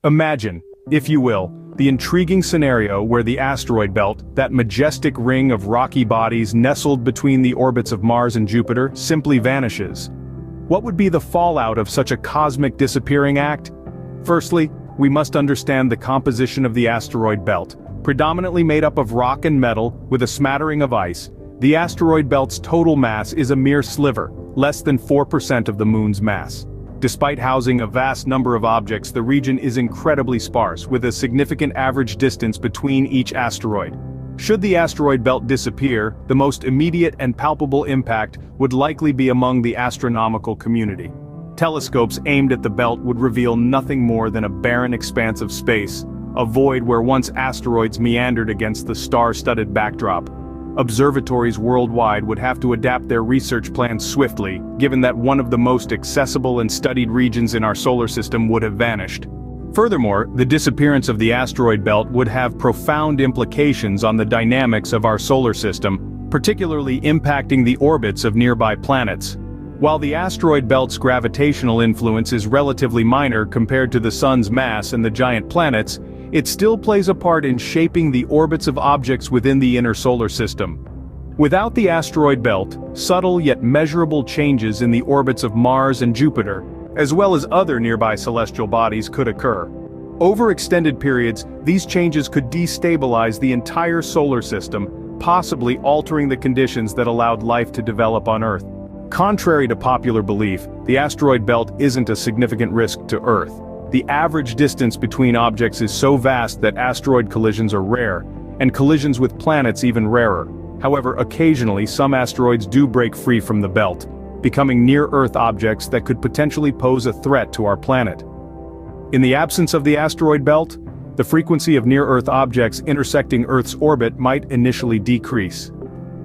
Imagine, if you will, the intriguing scenario where the asteroid belt, that majestic ring of rocky bodies nestled between the orbits of Mars and Jupiter, simply vanishes. What would be the fallout of such a cosmic disappearing act? Firstly, we must understand the composition of the asteroid belt. Predominantly made up of rock and metal, with a smattering of ice, the asteroid belt's total mass is a mere sliver, less than 4% of the Moon's mass. Despite housing a vast number of objects, the region is incredibly sparse, with a significant average distance between each asteroid. Should the asteroid belt disappear, the most immediate and palpable impact would likely be among the astronomical community. Telescopes aimed at the belt would reveal nothing more than a barren expanse of space, a void where once asteroids meandered against the star-studded backdrop. Observatories worldwide would have to adapt their research plans swiftly, given that one of the most accessible and studied regions in our solar system would have vanished. Furthermore, the disappearance of the asteroid belt would have profound implications on the dynamics of our solar system, particularly impacting the orbits of nearby planets. While the asteroid belt's gravitational influence is relatively minor compared to the Sun's mass and the giant planets, it still plays a part in shaping the orbits of objects within the inner solar system. Without the asteroid belt, subtle yet measurable changes in the orbits of Mars and Jupiter, as well as other nearby celestial bodies, could occur. Over extended periods, these changes could destabilize the entire solar system, possibly altering the conditions that allowed life to develop on Earth. Contrary to popular belief, the asteroid belt isn't a significant risk to Earth. The average distance between objects is so vast that asteroid collisions are rare, and collisions with planets even rarer. However, occasionally some asteroids do break free from the belt, becoming near-Earth objects that could potentially pose a threat to our planet. In the absence of the asteroid belt, the frequency of near-Earth objects intersecting Earth's orbit might initially decrease.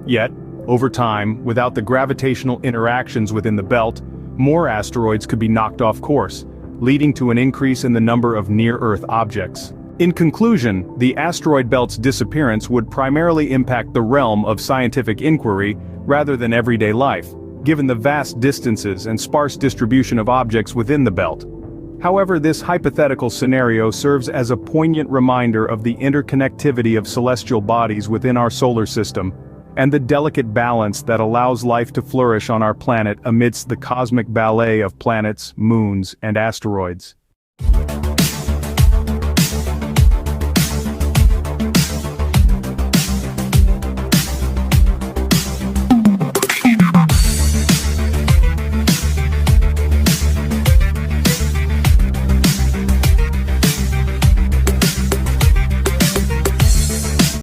Yet, over time, without the gravitational interactions within the belt, more asteroids could be knocked off course, leading to an increase in the number of near-Earth objects. In conclusion, the asteroid belt's disappearance would primarily impact the realm of scientific inquiry rather than everyday life, given the vast distances and sparse distribution of objects within the belt. However, this hypothetical scenario serves as a poignant reminder of the interconnectivity of celestial bodies within our solar system, and the delicate balance that allows life to flourish on our planet amidst the cosmic ballet of planets, moons, and asteroids.